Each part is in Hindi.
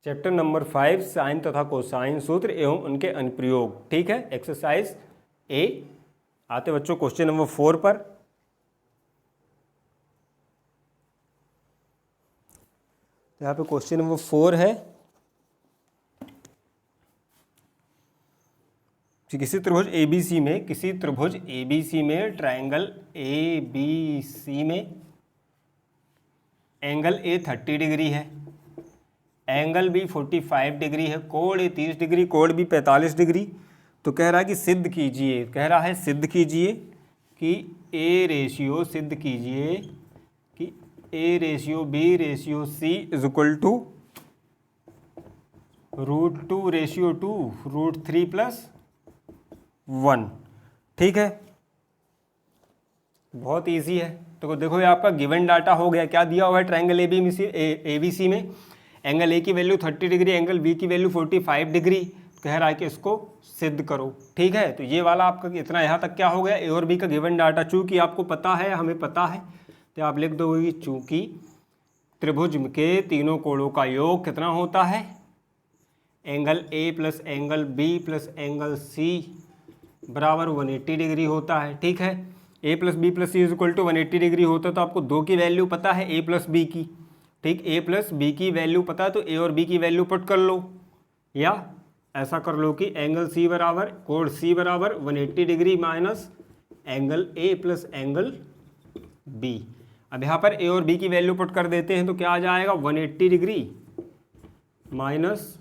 चैप्टर नंबर 5 साइन तथा कोसाइन सूत्र एवं उनके अनुप्रयोग। ठीक है, एक्सरसाइज ए। आते बच्चों क्वेश्चन नंबर 4 पर। यहाँ पे क्वेश्चन नंबर 4 है कि किसी त्रिभुज ABC में ट्रायंगल ABC में एंगल A 30 डिग्री है, एंगल B 45 डिग्री है, कोण A 30 डिग्री, कोण B 45 डिग्री। तो कह रहा है कि सिद्ध कीजिए कि A रेशियो सिद्ध कीजिए कि A ratio B ratio C is equal to √2 ratio 2 √3 + 1। ठीक है, बहुत इजी है। तो देखो ये आपका गिवन डाटा हो गया। क्या दिया हुआ है ट्रायंगल ABC में एंगल A की वैल्यू 30 डिग्री, एंगल B की वैल्यू 45 डिग्री। कह रहा है कि इसको सिद्ध करो। ठीक है, तो ये वाला आपका इतना यहाँ तक क्या हो गया, A और B का गिवन डाटा। चूँकि आपको पता है, हमें पता है, तो आप लिख दोगे चूँकि त्रिभुज के तीनों कोणों का योग कितना होता है, angle A plus angle B plus angle C बराबर 180 डिग्री होता है। ठीक है, A plus B plus C is equal to 180 degree होता है। तो आपको दो की वैल्यू पता है, A प्लस B की। ठीक, A प्लस B की वैल्यू पता है, तो A और B की वैल्यू पुट कर लो, या ऐसा कर लो कि एंगल C बराबर कोण C बराबर 180 degree minus angle A plus angle B। अब यहाँ पर A और B की वैल्यू पुट कर देते हैं तो क्या आ जाएगा, 180 डिग्री माइनस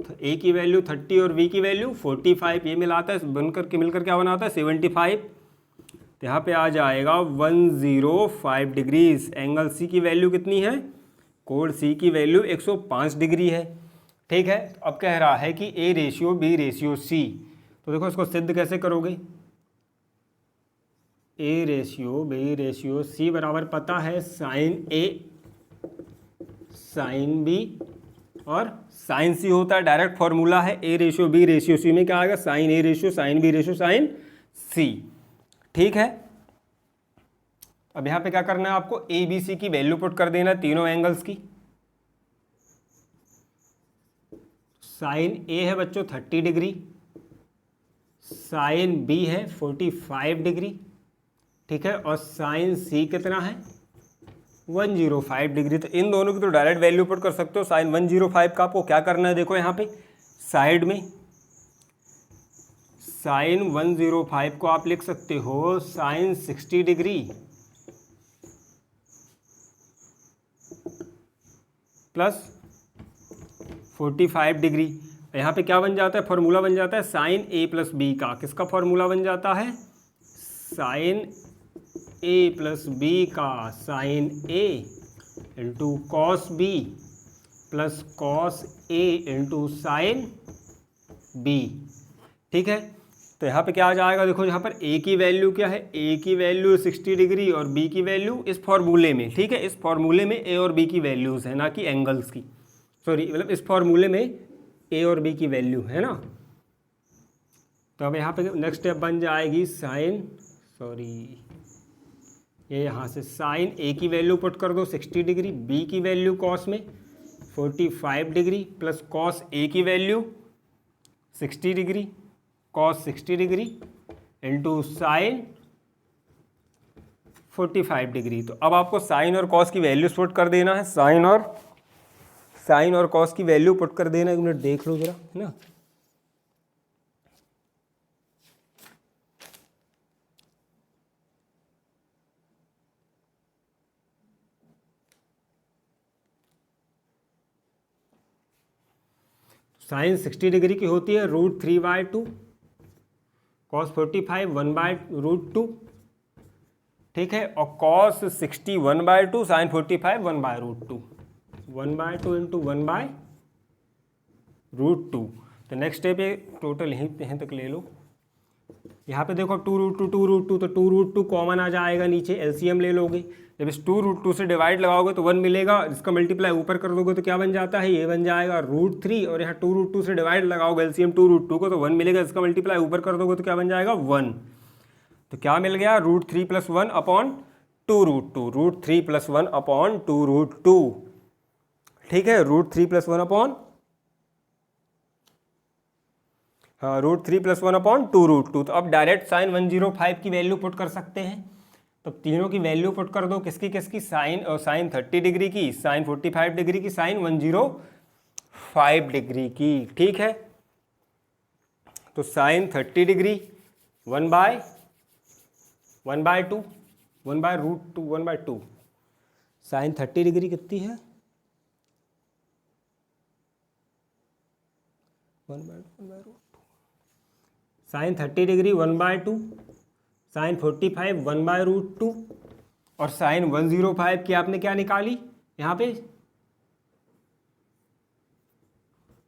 A की वैल्यू 30 और B की वैल्यू 45। ये मिलाता है, मिलकर क्या बनाता है, 75। तो यहाँ पे आ जाएगा 105 डिग्रीज। एंगल C की वैल्यू कितनी है, कोण C की वैल्यू 105 डिग्री है। ठीक है, अब कह रहा है कि A ratio B ratio C। तो देखो इसको सिद्ध कैसे करोगे। A ratio B ratio C बराबर पता है साइन A साइन B और साइन C होता है, डायरेक्ट फॉर्मूला है। A ratio B ratio C में क्या आएगा, sine A ratio sine B ratio sine C। ठीक है, अब यहाँ पे क्या करना है आपको, A B C की वैल्यू पुट कर देना तीनों एंगल्स की। साइन A है बच्चों 30 डिग्री, साइन B है 45 डिग्री। ठीक है, और साइन C कितना है, 105 डिग्री। तो इन दोनों की तो डायरेक्ट वैल्यू पुट कर सकते हो। साइन 105 का आपको क्या करना है, देखो यहाँ पे साइड में साइन 105 को आप लिख सकते हो साइन 60 डिग्री प्लस 45 डिग्री। यहाँ पे क्या बन जाता है, फॉर्मूला बन जाता है साइन A प्लस B का। किसका फॉर्मूला बन जाता है, साइन A प्लस B का sine A into cos B plus cos A into sine B। ठीक है, तो यहाँ पे क्या आ जाएगा, देखो यहाँ पर A की वैल्यू क्या है, A की वैल्यू 60 डिग्री और B की वैल्यू इस फॉर्मूले में। ठीक है, इस फॉर्मूले में A और B की वैल्यूज़ है, ना कि एंगल्स की। सॉरी, मतलब इस फॉर्मूले में A और B की वैल्यू है ना। तो अब यहाँ पे नेक्स्ट स्टेप बन जाएगी साइन, सॉरी ये यहाँ से साइन A की वैल्यू पुट कर दो 60 डिग्री, B की वैल्यू कॉस में 45 डिग्री प्लस कॉस A की value 60 degree cos 60 degree into sine 45 degree. तो अब आपको साइन और कॉस की वैल्यूज पुट कर देना है। साइन और कॉस की वैल्यू पुट कर देना, एक मिनट देख लो जरा, है ना। साइन 60 डिग्री की होती है √3/2, कॉस 45 1/√2। ठीक है, और कॉस 60 1/2, साइन 45 1/√2, 1/2 इंटू 1/√2। तो नेक्स्ट स्टेप है टोटल यहीं तक ले लो। यहाँ पे देखो 2√2 2√2, तो 2√2 कॉमन आ जाएगा नीचे, एलसीएम ले लोगे। जब इस 2√2 से डिवाइड लगाओगे तो 1 मिलेगा, इसका मल्टीप्लाई ऊपर कर दोगे तो क्या बन जाता है, ये बन जाएगा √3। और यहाँ 2√2 से डिवाइड लगाओगे एलसीएम 2√2 को तो 1 मिलेगा, इसका मल्टीप्लाई ऊपर कर दोगे तो क्या बन जाएगा 1। तो क्या मिल गया, √3 + 1 अपॉन 2√2, √3 + 1 अपॉन 2√2। ठीक है, √3 + 1 अपॉन हाँ, √3+1/2√2। तो अब डायरेक्ट साइन 105 की वैल्यू पुट कर सकते हैं। तो तीनों की वैल्यू पुट कर दो, किसकी किसकी, साइन 30 डिग्री की, साइन 45 डिग्री की, साइन 105 डिग्री की। ठीक है, तो साइन 30 डिग्री 1/2 साइन 30 डिग्री कितनी है, 1/2 साइन 30 डिग्री 1/2, साइन 45 1/√2, और साइन 105 की आपने क्या निकाली यहाँ पे,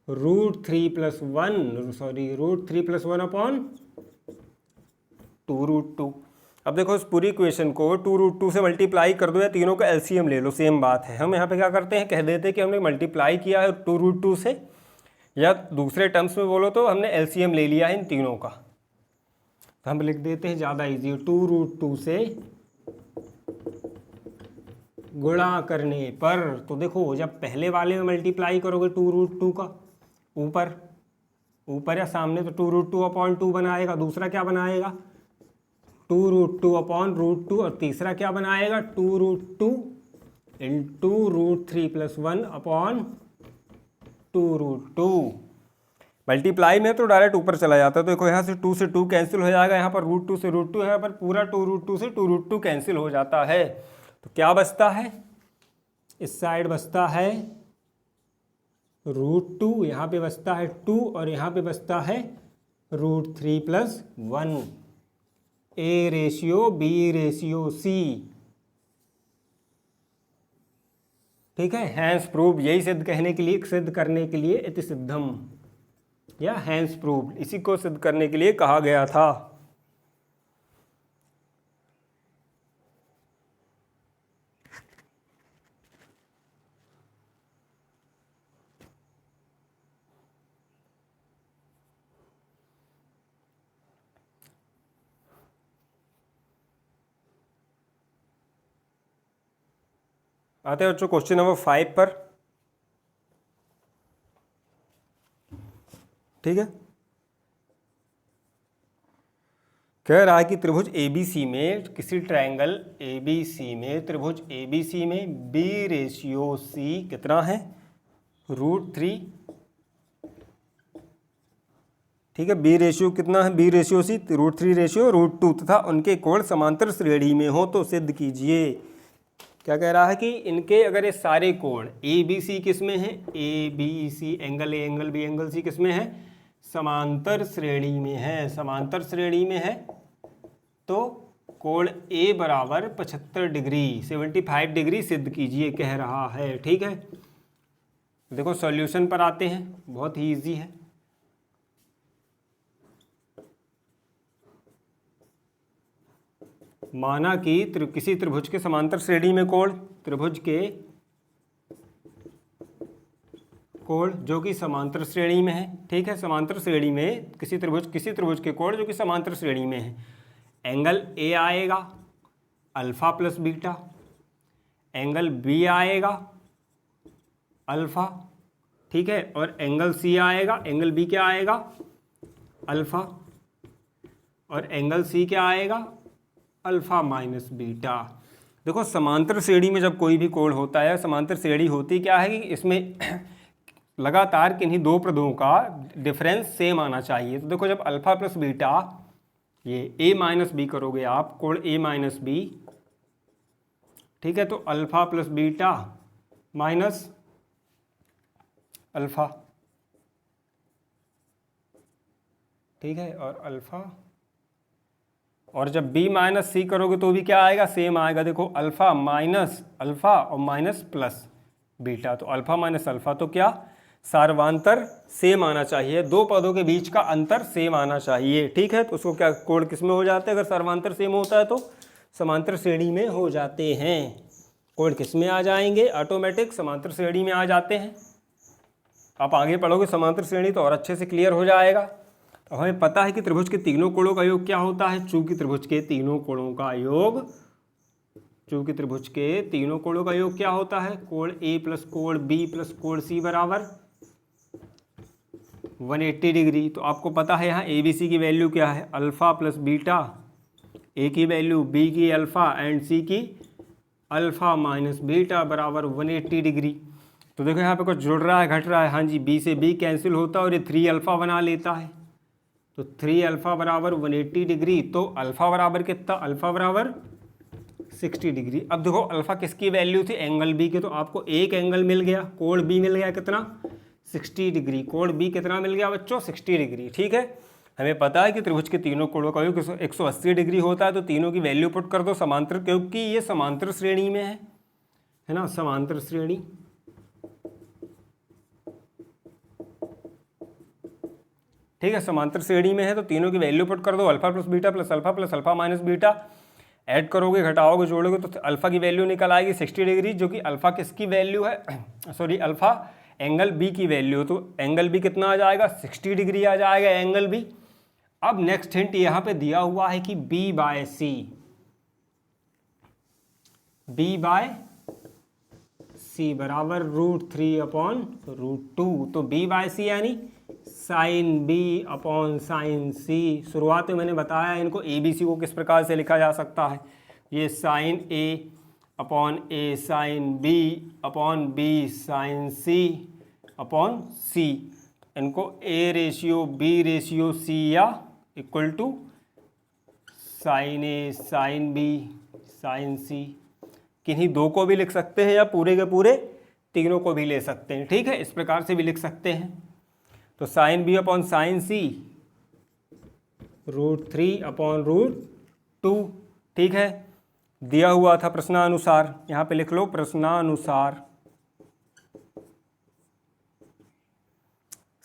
√3+1/2√2। अब देखो इस पूरी इक्वेशन को 2√2 से मल्टीप्लाई कर दो या तीनों का एलसीएम ले लो, सेम बात है। हम यहाँ पे क्या करते हैं, कह देते हैं कि हमने मल्टीप्लाई किया है 2√2 से, या दूसरे टर्म्स में बोलो तो हमने एलसीएम ले लिया है इन तीनों का। तो हम लिख देते हैं ज़्यादा ईजी, 2√2 से गुणा करने पर, तो देखो जब पहले वाले में मल्टीप्लाई करोगे 2√2 का ऊपर या सामने, तो 2√2/2 बनाएगा, दूसरा क्या बनाएगा 2√2/√2, और तीसरा क्या बनाएगा 2√2 इंटू √3+1/2√2। मल्टीप्लाई में तो डायरेक्ट ऊपर चला जाता है, तो देखो यहाँ से 2 से 2 कैंसिल हो जाएगा, यहाँ पर √2 से √2, यहाँ पर पूरा 2√2 से 2√2 कैंसिल हो जाता है। तो क्या बचता है, इस साइड बचता है √2, यहाँ पे बचता है 2, और यहाँ पे बचता है √3+1, A/B/C। ठीक है, हैंस प्रूव, यही सिद्ध करने के लिए इति सिद्धम, या हैंस प्रूव, इसी को सिद्ध करने के लिए कहा गया था। आते हैं बच्चों क्वेश्चन नंबर 5 पर। ठीक है, कह रहा है कि त्रिभुज ABC में, किसी ट्रायंगल ABC में, त्रिभुज ABC में B/C कितना है, √3। ठीक है, B रेशियो कितना है, B/C √3/√2 तथा उनके कोण समांतर श्रेणी में हो तो सिद्ध कीजिए। क्या कह रहा है कि इनके अगर ये सारे कोण ABC किस में है, ABC angle A angle B angle C किस में है, समांतर श्रेणी में है, समांतर श्रेणी में है, तो कोण A बराबर 75 डिग्री 75 डिग्री सिद्ध कीजिए कह रहा है। ठीक है, देखो सॉल्यूशन पर आते हैं, बहुत ही ईजी है। माना कि किसी त्रिभुज के समांतर श्रेणी में कोण, त्रिभुज के कोण जो कि समांतर श्रेणी में है। ठीक है, समांतर श्रेणी में किसी त्रिभुज के कोण जो कि समांतर श्रेणी में है, एंगल A आएगा alpha plus beta, angle B आएगा अल्फा, ठीक है, और एंगल C आएगा, एंगल B क्या आएगा अल्फा, और एंगल C क्या आएगा अल्फा माइनस बीटा। देखो समांतर श्रेणी में जब कोई भी कोण होता है, समांतर श्रेणी होती क्या है कि इसमें लगातार किन्हीं दो पदों का डिफरेंस सेम आना चाहिए। तो देखो जब अल्फा प्लस बीटा, ये A माइनस बी करोगे आप, कोण A माइनस बी, ठीक है, तो alpha plus beta minus alpha, ठीक है, और अल्फा, और जब B माइनस सी करोगे तो भी क्या आएगा, सेम आएगा। देखो अल्फा माइनस अल्फा और माइनस प्लस बीटा, तो अल्फा माइनस अल्फा, तो क्या सार्वांतर सेम आना चाहिए, दो पदों के बीच का अंतर सेम आना चाहिए। ठीक है, तो उसको क्या कोण किस में हो जाते हैं, अगर सार्वांतर सेम होता है तो समांतर श्रेणी में हो जाते हैं। कोण किस में आ जाएंगे, ऑटोमेटिक समांतर श्रेणी में आ जाते हैं। आप आगे पढ़ोगे समांतर श्रेणी तो और अच्छे से क्लियर हो जाएगा। तो हमें पता है कि त्रिभुज के तीनों कोणों का योग क्या होता है, चूंकि त्रिभुज के तीनों कोणों का योग, चूंकि त्रिभुज के तीनों कोणों का योग क्या होता है, कोण A प्लस कोण B प्लस कोण C बराबर 180 डिग्री। तो आपको पता है यहाँ ए बी सी की वैल्यू क्या है, अल्फ़ा प्लस बीटा, ए की वैल्यू, बी की अल्फ़ा एंड सी की अल्फ़ा माइनस बीटा बराबर 180 डिग्री। तो देखो यहाँ पे कुछ जुड़ रहा है, घट रहा है, हाँ जी, बी से बी कैंसिल होता है और ये 3 अल्फ़ा बना लेता है। तो 3 अल्फ़ा बराबर 180 डिग्री। तो अल्फ़ा बराबर कितना, अल्फ़ा बराबर 60 डिग्री। अब देखो अल्फ़ा किसकी वैल्यू थी, एंगल बी की, तो आपको एक एंगल मिल गया, कोण बी मिल गया कितना, 60 डिग्री। कोण बी कितना मिल गया बच्चों, 60 डिग्री। ठीक है, हमें पता है कि त्रिभुज के तीनों कोणों का योग 180 डिग्री होता है। तो तीनों की वैल्यू पुट कर दो समांतर, क्योंकि ये समांतर श्रेणी में है ना, समांतर श्रेणी। ठीक है, समांतर श्रेणी में है, तो तीनों की वैल्यू पुट कर दो, alpha plus alpha minus beta, add करोगे, घटाओगे, जोड़ोगे, तो अल्फा की वैल्यू निकल आएगी 60 डिग्री, जो कि अल्फा किसकी वैल्यू है, सॉरी अल्फा एंगल बी की वैल्यू। तो एंगल बी कितना आ जाएगा, 60 डिग्री आ जाएगा एंगल बी। अब नेक्स्ट हिंट यहाँ पे दिया हुआ है कि बी बाय सी, बी बाय सी बराबर √3/√2। तो बी बाय सी यानी साइन बी अपॉन साइन सी। शुरुआत में मैंने बताया इनको ए बी सी को किस प्रकार से लिखा जा सकता है, ये sine A upon A sine B upon B sine C upon C, इनको A ratio B ratio C या equal to sine A sine B sine C, किन्हीं दो को भी लिख सकते हैं या पूरे के पूरे तीनों को भी ले सकते हैं। ठीक है, इस प्रकार से भी लिख सकते हैं। तो साइन बी अपॉन साइन सी √3/√2। ठीक है, दिया हुआ था प्रश्नानुसार, यहाँ पे लिख लो प्रश्नानुसार।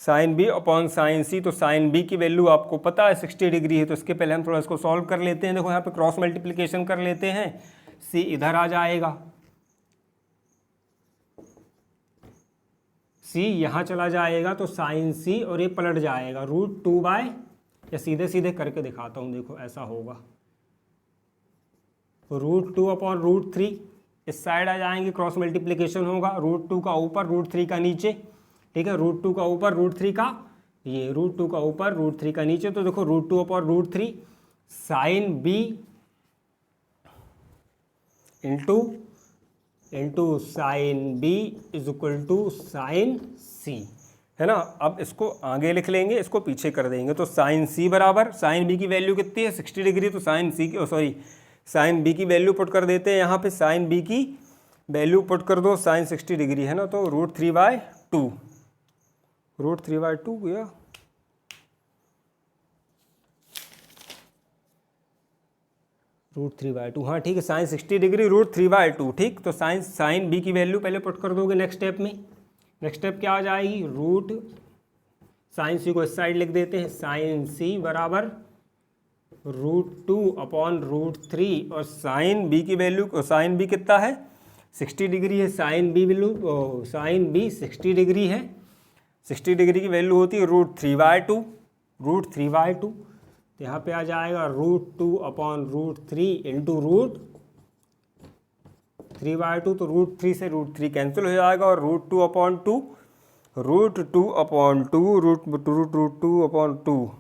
साइन बी अपॉन साइन सी, तो साइन बी की वैल्यू आपको पता है 60 डिग्री है। तो इसके पहले हम थोड़ा इसको सॉल्व कर लेते हैं। देखो यहाँ पे क्रॉस मल्टीप्लिकेशन कर लेते हैं, सी इधर आ जाएगा, सी यहाँ चला जाएगा, तो साइन सी और ये पलट जाएगा √2 बाय, या सीधे सीधे करके दिखाता हूँ, देखो ऐसा होगा √2/√3। इस साइड आ जाएंगे, क्रॉस मल्टीप्लिकेशन होगा, √2 का ऊपर √3 का नीचे। ठीक है, √2 का ऊपर √3 का, ये √2 का ऊपर √3 का नीचे। तो देखो √2/√3 sine B into sine B is equal to sine C, है ना। अब इसको आगे लिख लेंगे, इसको पीछे कर देंगे। तो साइन सी बराबर, साइन बी की वैल्यू कितनी है 60 डिग्री, तो साइन सी की सॉरी साइन बी की वैल्यू पुट कर देते हैं यहाँ पे, साइन बी की वैल्यू पुट कर दो, साइन 60 डिग्री है ना, तो √3/2 √3/2 या √3/2, हाँ ठीक है, साइन 60 डिग्री √3/2। ठीक, तो साइन बी की वैल्यू पहले पुट कर दोगे नेक्स्ट स्टेप में। नेक्स्ट स्टेप क्या आ जाएगी, साइन सी को इस साइड लिख देते हैं, साइन सी बराबर √2/√3, और साइन बी की वैल्यू, साइन बी कितना है 60 डिग्री है, sine B value, sine B 60 degree है, 60 डिग्री की वैल्यू होती है √3/2 तो यहाँ पे आ जाएगा √2/√3 इंटू √3/2। तो √3 से √3 कैंसिल हो जाएगा, और √2/2 √2/2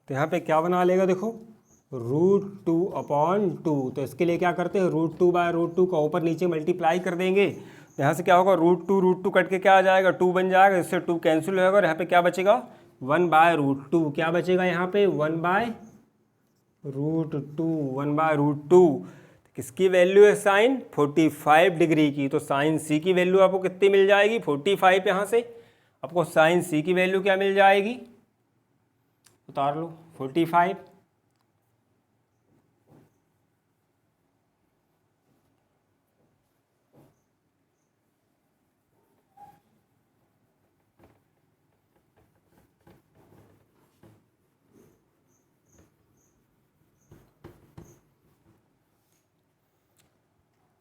तो यहाँ पे क्या बना लेगा, देखो √2/2। तो इसके लिए क्या करते हैं, √2/√2 का ऊपर नीचे मल्टीप्लाई कर देंगे। तो यहाँ से क्या होगा, √2 कट के क्या आ जाएगा, 2 बन जाएगा, इससे 2 कैंसिल हो जाएगा, और यहाँ पे क्या बचेगा 1/√2। क्या बचेगा यहाँ पे 1/√2 किसकी वैल्यू है, साइन 45 डिग्री की। तो साइन सी की वैल्यू आपको कितनी मिल जाएगी 45। यहाँ से आपको साइन सी की वैल्यू क्या मिल जाएगी, उतार लो 45।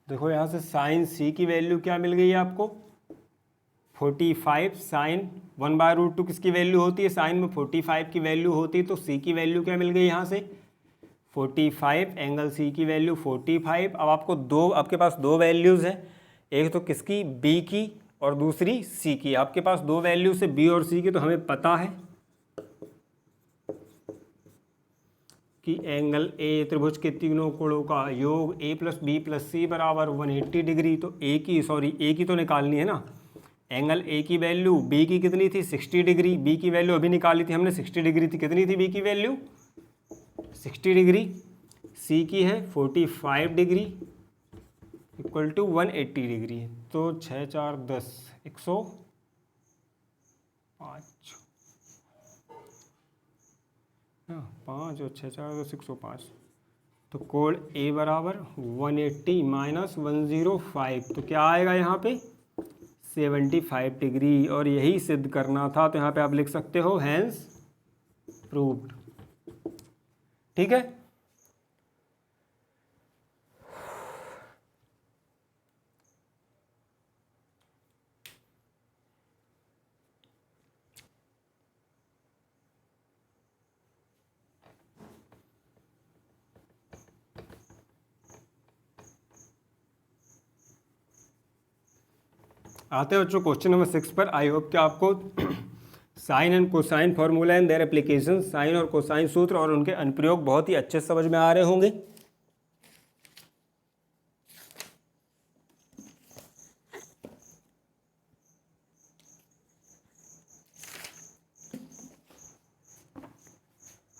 देखो यहाँ से साइन सी की वैल्यू क्या मिल गई है आपको 45 साइन 1/√2 किसकी वैल्यू होती है, साइन में 45 की वैल्यू होती है, तो सी की वैल्यू क्या मिल गई यहाँ से 45, एंगल सी की वैल्यू 45। अब आपके पास दो वैल्यूज़ हैं, एक तो किसकी बी की और दूसरी सी की। आपके पास दो वैल्यूज है बी और सी की, तो हमें पता है कि एंगल ए त्रिभुज के तीनों कोणों का योग ए प्लस बी प्लस सी बराबर 180 डिग्री। तो ए की तो निकालनी है ना, एंगल ए की वैल्यू बी की कितनी थी 60 डिग्री, बी की वैल्यू अभी निकाली थी हमने 60 डिग्री थी, कितनी थी बी की वैल्यू 60 डिग्री, सी की है 45 डिग्री इक्वल टू 180 डिग्री। तो 6 4 10 105, हाँ 5 और 6 4 10 105। तो कोण ए बराबर 180 माइनस 105, तो क्या आएगा यहाँ पे 75 डिग्री, और यही सिद्ध करना था। तो यहाँ पे आप लिख सकते हो हैंस प्रूव्ड। ठीक है, आते हैं बच्चों क्वेश्चन नंबर 6 पर। आई होप कि आपको sine and cosine formula and their application, sine और कोसाइन सूत्र और उनके अनुप्रयोग बहुत ही अच्छे समझ में आ रहे होंगे।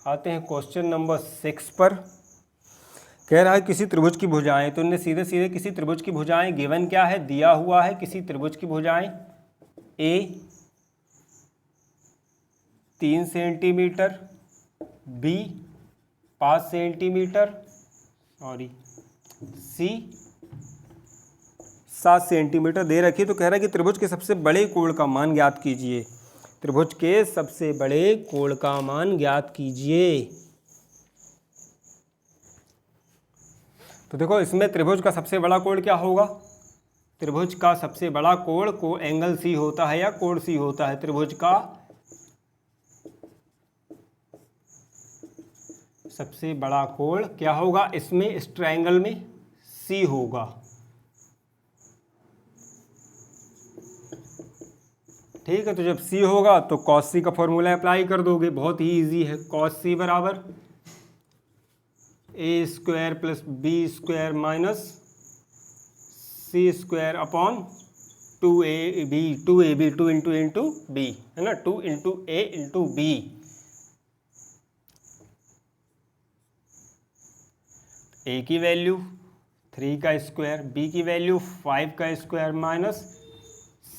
आते हैं क्वेश्चन नंबर 6 पर। कह रहा है किसी त्रिभुज की भुजाएं, तो इनने सीधे सीधे किसी त्रिभुज की भुजाएं गिवन क्या है, दिया हुआ है किसी त्रिभुज की भुजाएं A 3 centimetre, B 5 centimetre, sorry C 7 centimetre दे रखी। तो कह रहा है कि त्रिभुज के सबसे बड़े कोण का मान ज्ञात कीजिए, त्रिभुज के सबसे बड़े कोण का मान ज्ञात कीजिए। तो देखो इसमें त्रिभुज का सबसे बड़ा कोण क्या होगा, त्रिभुज का सबसे बड़ा कोण को एंगल सी होता है या कोण सी होता है। त्रिभुज का सबसे बड़ा कोण क्या होगा, इसमें इस ट्रायंगल में सी होगा। ठीक है, तो जब सी होगा तो कॉस सी का फॉर्मूला अप्लाई कर दोगे, बहुत ही इजी है। कॉस सी बराबर A square plus B square minus C square upon 2ab 2 into B, है ना, 2 into A into B. A की वैल्यू 3 का स्क्वायर, बी की वैल्यू 5 का स्क्वायर माइनस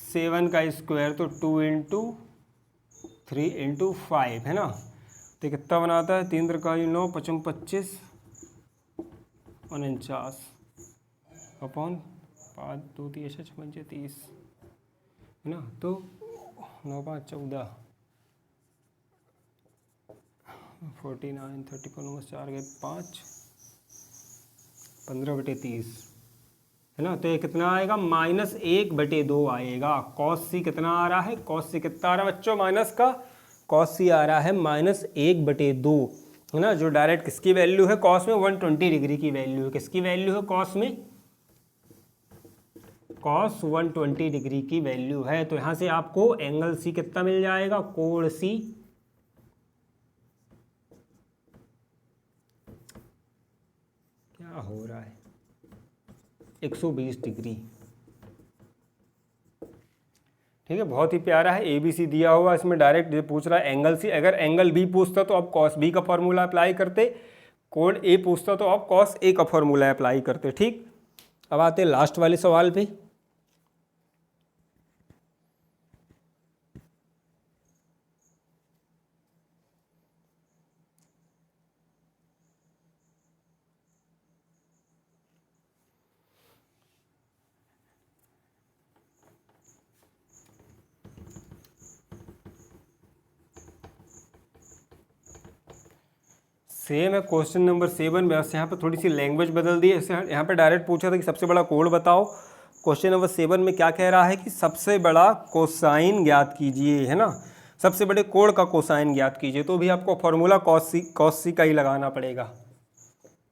7 का स्क्वायर, तो 2 इंटू 3 इंटू 5, है ना। तो कितना बनाता है 3 त्रिकाई 9 5 25 49 अपॉन 5 2 3 6 5 30, है ना। तो 9 5 14 49 34 4 गए 5 15/30, है ना। तो ये कितना आएगा -1/2 आएगा। कॉस सी कितना आ रहा है, कॉस सी कितना आ रहा है बच्चों, माइनस का कॉस सी आ रहा है -1/2, है ना। जो डायरेक्ट किसकी वैल्यू है, कॉस में 120 डिग्री की वैल्यू है। किसकी वैल्यू है कॉस में, कॉस 120 डिग्री की वैल्यू है। तो यहाँ से आपको एंगल सी कितना मिल जाएगा, कोण सी क्या हो रहा है 120 डिग्री। ठीक है, बहुत ही प्यारा है। ए बी सी दिया हुआ, इसमें डायरेक्ट पूछ रहा है एंगल सी। अगर एंगल बी पूछता तो आप कॉस बी का फॉर्मूला अप्लाई करते, कोण ए पूछता तो आप कॉस ए का फॉर्मूला अप्लाई करते। ठीक, अब आते हैं लास्ट वाले सवाल पे। सेम है क्वेश्चन नंबर 7, बस यहाँ पे थोड़ी सी लैंग्वेज बदल दी है। यहाँ पे डायरेक्ट पूछा था कि सबसे बड़ा कोण बताओ, क्वेश्चन नंबर 7 में क्या कह रहा है कि सबसे बड़ा कोसाइन ज्ञात कीजिए, है ना, सबसे बड़े कोण का कोसाइन ज्ञात कीजिए। तो भी आपको फॉर्मूला कॉस सी का ही लगाना पड़ेगा।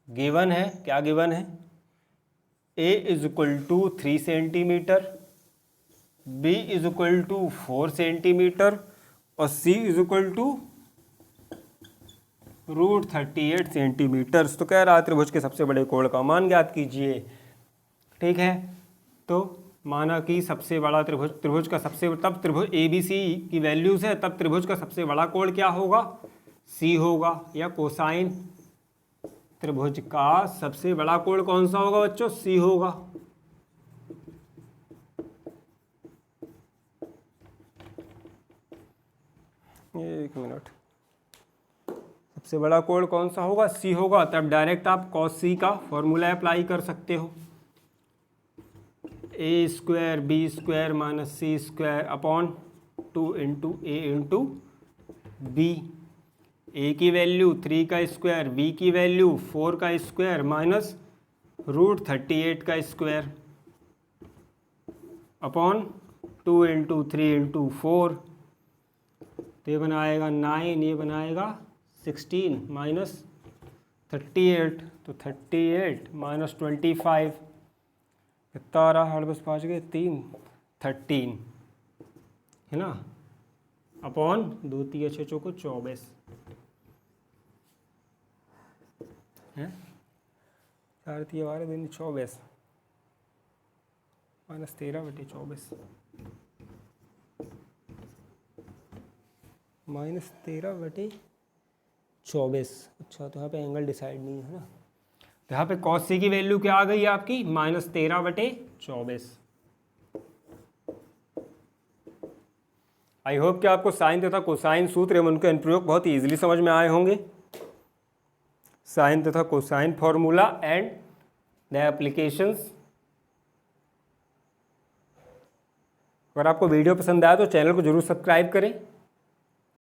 गिवन है, क्या गिवन है, a is equal to 3 centimetre, b is equal to 4 centimetre और c is equal to √38 centimetre. तो कह रहा है त्रिभुज के सबसे बड़े कोण का मान ज्ञात कीजिए। ठीक है, तो माना कि सबसे बड़ा त्रिभुज का सबसे, तब त्रिभुज ABC की वैल्यूज है, तब त्रिभुज का सबसे बड़ा कोण क्या होगा, C होगा, या कोसाइन त्रिभुज का सबसे बड़ा कोण कौन सा होगा बच्चों, C होगा। एक मिनट, सबसे बड़ा कोण कौन सा होगा, C होगा। तब डायरेक्ट आप cos C का फॉर्मूला अप्लाई कर सकते हो, a² b² minus c² upon 2 into a into b। a की वैल्यू 3 का स्क्वायर, b की वैल्यू 4 का स्क्वायर माइनस √38 का स्क्वायर अपॉन 2 इंटू 3 इंटू 4। तो ये बनाएगा 9, ये बनाएगा 16 माइनस 38, तो 38 माइनस 25 कितना आ रहा है, बस 5 गए 3, 13 है ना, अपॉन 2 3 6 चौको 24 है, 4 3 12 दिन 24 माइनस 13/24 माइनस 13/24। अच्छा, तो यहाँ पे एंगल डिसाइड नहीं है ना, तो यहाँ पे cos C की वैल्यू क्या आ गई है आपकी, माइनस 13/24। आई होप कि आपको साइन तथा कोसाइन सूत्र एवं उनके अनुप्रयोग बहुत ही ईजिली समझ में आए होंगे। साइन तथा cosine formula and the applications. अगर आपको वीडियो पसंद आया तो चैनल को जरूर सब्सक्राइब करें।